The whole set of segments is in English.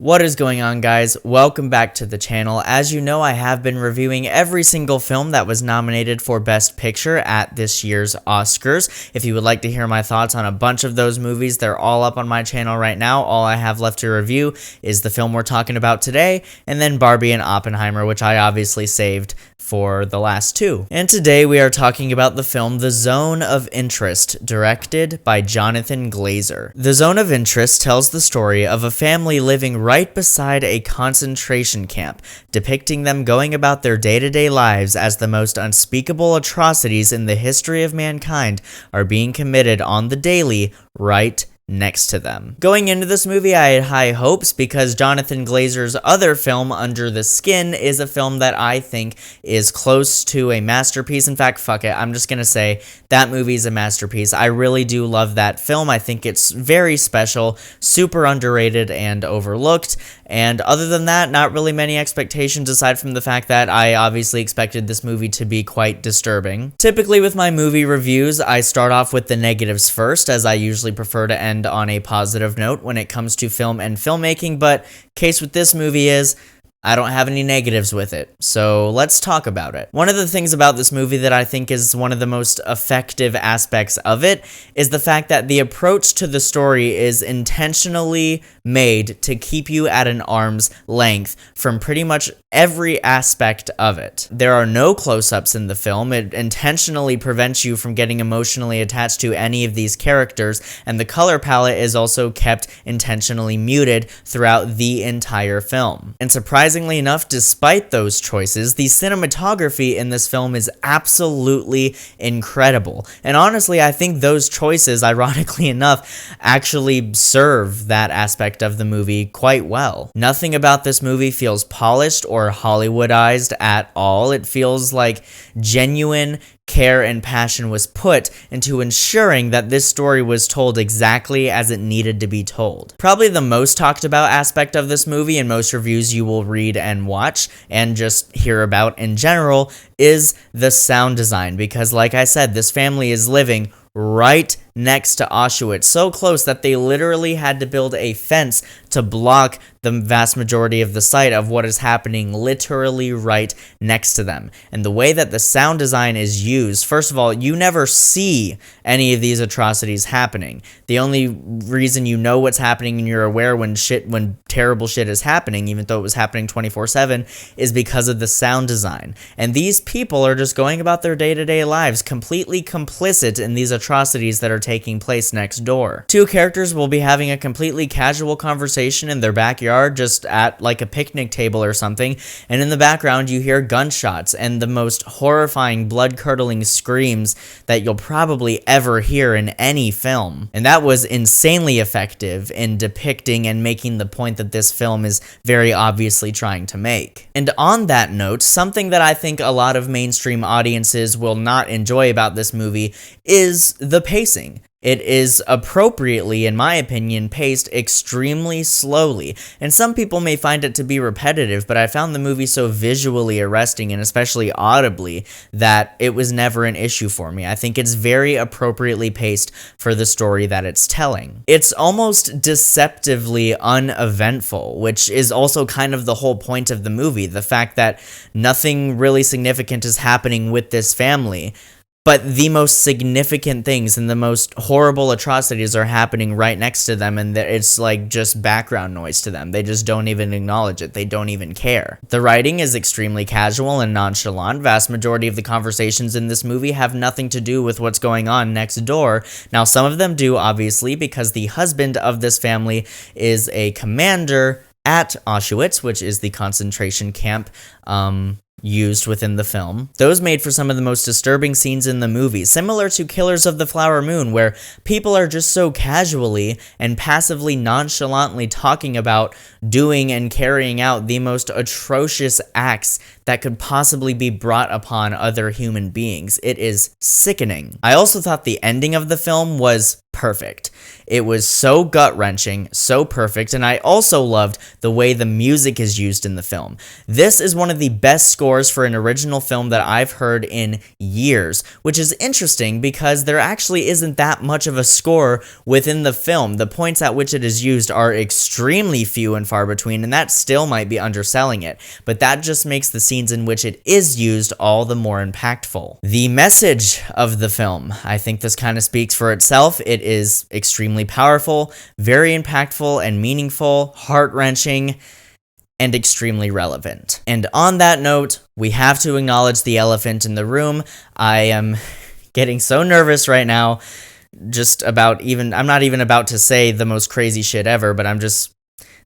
What is going on, guys? Welcome back to the channel. As you know, I have been reviewing every single film that was nominated for Best Picture at this year's Oscars. If you would like to hear my thoughts on a bunch of those movies, they're all up on my channel right now. All I have left to review is the film we're talking about today, and then Barbie and Oppenheimer, which I obviously saved for the last two. And today we are talking about the film The Zone of Interest, directed by Jonathan Glazer. The Zone of Interest tells the story of a family living right beside a concentration camp, depicting them going about their day-to-day lives as the most unspeakable atrocities in the history of mankind are being committed on the daily right next to them. Going into this movie, I had high hopes because Jonathan Glazer's other film, Under the Skin, is a film that I think is close to a masterpiece. In fact, fuck it, I'm just gonna say that movie is a masterpiece. I really do love that film. I think it's very special, super underrated and overlooked. And other than that, not really many expectations aside from the fact that I obviously expected this movie to be quite disturbing. Typically with my movie reviews, I start off with the negatives first, as I usually prefer to end on a positive note when it comes to film and filmmaking, but case with this movie is I don't have any negatives with it, so let's talk about it. One of the things about this movie that I think is one of the most effective aspects of it is the fact that the approach to the story is intentionally made to keep you at an arm's length from pretty much every aspect of it. There are no close-ups in the film. It intentionally prevents you from getting emotionally attached to any of these characters, and the color palette is also kept intentionally muted throughout the entire film. And surprisingly enough, despite those choices, the cinematography in this film is absolutely incredible. And honestly, I think those choices, ironically enough, actually serve that aspect of the movie quite well. Nothing about this movie feels polished or Hollywoodized at all. It feels like genuine care and passion was put into ensuring that this story was told exactly as it needed to be told. Probably the most talked about aspect of this movie in most reviews you will read and watch and just hear about in general is the sound design, because like I said, this family is living right next to Auschwitz, so close that they literally had to build a fence to block the vast majority of the site of what is happening literally right next to them. And the way that the sound design is used, first of all, you never see any of these atrocities happening. The only reason you know what's happening and you're aware when terrible shit is happening, even though it was happening 24/7, is because of the sound design. And these people are just going about their day-to-day lives completely complicit in these atrocities that are taking place next door. Two characters will be having a completely casual conversation in their backyard, just at like a picnic table or something, and in the background you hear gunshots and the most horrifying, blood-curdling screams that you'll probably ever hear in any film. And that was insanely effective in depicting and making the point that this film is very obviously trying to make. And on that note, something that I think a lot of mainstream audiences will not enjoy about this movie is the pacing. It is appropriately, in my opinion, paced extremely slowly, and some people may find it to be repetitive, but I found the movie so visually arresting and especially audibly that it was never an issue for me. I think it's very appropriately paced for the story that it's telling. It's almost deceptively uneventful, which is also kind of the whole point of the movie, the fact that nothing really significant is happening with this family, but the most significant things and the most horrible atrocities are happening right next to them, and it's like just background noise to them. They just don't even acknowledge it. They don't even care. The writing is extremely casual and nonchalant. Vast majority of the conversations in this movie have nothing to do with what's going on next door. Now, some of them do, obviously, because the husband of this family is a commander at Auschwitz, which is the concentration camp used within the film. Those made for some of the most disturbing scenes in the movie, similar to Killers of the Flower Moon, where people are just so casually and passively nonchalantly talking about doing and carrying out the most atrocious acts that could possibly be brought upon other human beings. It is sickening. I also thought the ending of the film was perfect. It was so gut-wrenching, so perfect, and I also loved the way the music is used in the film. This is one of the best scores for an original film that I've heard in years, which is interesting because there actually isn't that much of a score within the film. The points at which it is used are extremely few and far between, and that still might be underselling it, but that just makes the scenes in which it is used all the more impactful. The message of the film, I think this kind of speaks for itself. It is extremely powerful, very impactful and meaningful, heart-wrenching, and extremely relevant. And on that note, we have to acknowledge the elephant in the room. I am getting so nervous right now, I'm not even about to say the most crazy shit ever, but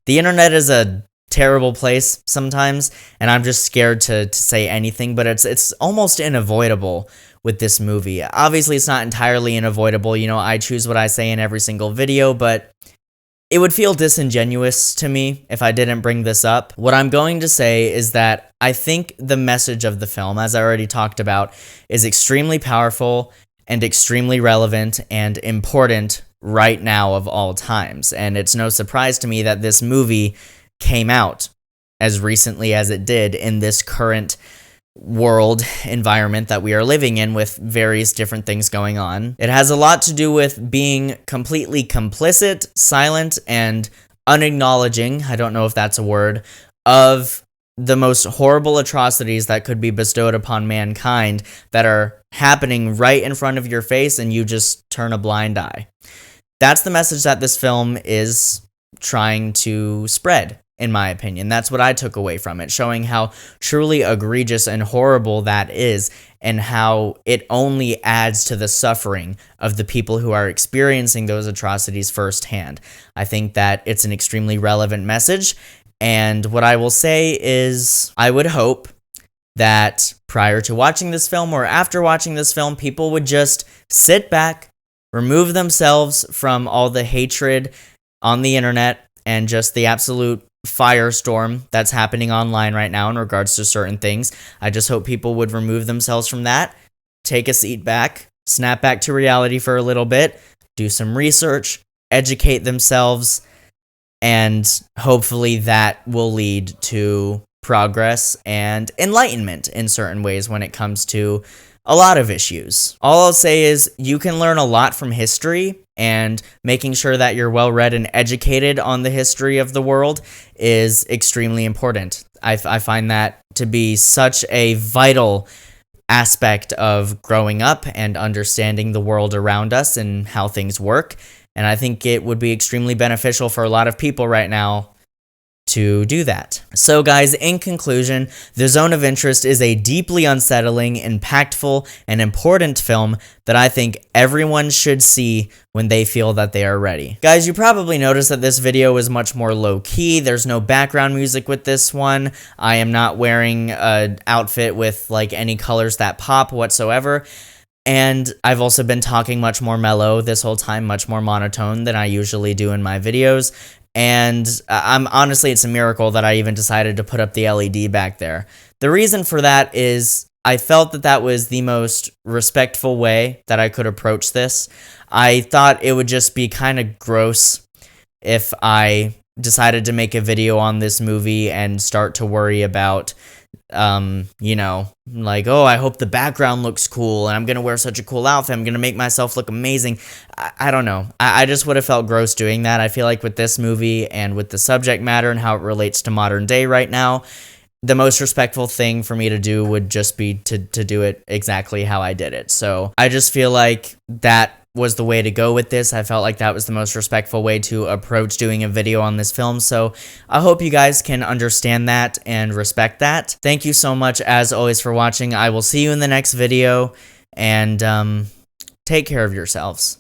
the internet is a terrible place sometimes, and I'm just scared to say anything, but it's almost unavoidable with this movie. Obviously, it's not entirely unavoidable. I choose what I say in every single video, but it would feel disingenuous to me if I didn't bring this up. What I'm going to say is that I think the message of the film, as I already talked about, is extremely powerful and extremely relevant and important right now of all times. And it's no surprise to me that this movie came out as recently as it did in this current world environment that we are living in with various different things going on. It has a lot to do with being completely complicit, silent, and unacknowledging, I don't know if that's a word, of the most horrible atrocities that could be bestowed upon mankind that are happening right in front of your face and you just turn a blind eye. That's the message that this film is trying to spread, in my opinion. That's what I took away from it, showing how truly egregious and horrible that is, and how it only adds to the suffering of the people who are experiencing those atrocities firsthand. I think that it's an extremely relevant message, and what I will say is I would hope that prior to watching this film or after watching this film, people would just sit back, remove themselves from all the hatred on the internet and just the absolute firestorm that's happening online right now in regards to certain things. I just hope people would remove themselves from that, take a seat back, snap back to reality for a little bit, do some research, educate themselves, and hopefully that will lead to progress and enlightenment in certain ways when it comes to a lot of issues. All I'll say is you can learn a lot from history, and making sure that you're well-read and educated on the history of the world is extremely important. I find that to be such a vital aspect of growing up and understanding the world around us and how things work, and I think it would be extremely beneficial for a lot of people right now to do that. So guys, in conclusion, The Zone of Interest is a deeply unsettling, impactful, and important film that I think everyone should see when they feel that they are ready. Guys, you probably noticed that this video is much more low-key. There's no background music with this one. I am not wearing an outfit with like any colors that pop whatsoever. And I've also been talking much more mellow this whole time, much more monotone than I usually do in my videos. And honestly, it's a miracle that I even decided to put up the LED back there. The reason for that is I felt that that was the most respectful way that I could approach this. I thought it would just be kind of gross if I decided to make a video on this movie and start to worry about like, oh, I hope the background looks cool and I'm gonna wear such a cool outfit, I'm gonna make myself look amazing. I don't know. I just would have felt gross doing that. I feel like with this movie and with the subject matter and how it relates to modern day right now, the most respectful thing for me to do would just be to do it exactly how I did it. So I just feel like that was the way to go with this. I felt like that was the most respectful way to approach doing a video on this film. So I hope you guys can understand that and respect that. Thank you so much as always for watching. I will see you in the next video, and take care of yourselves.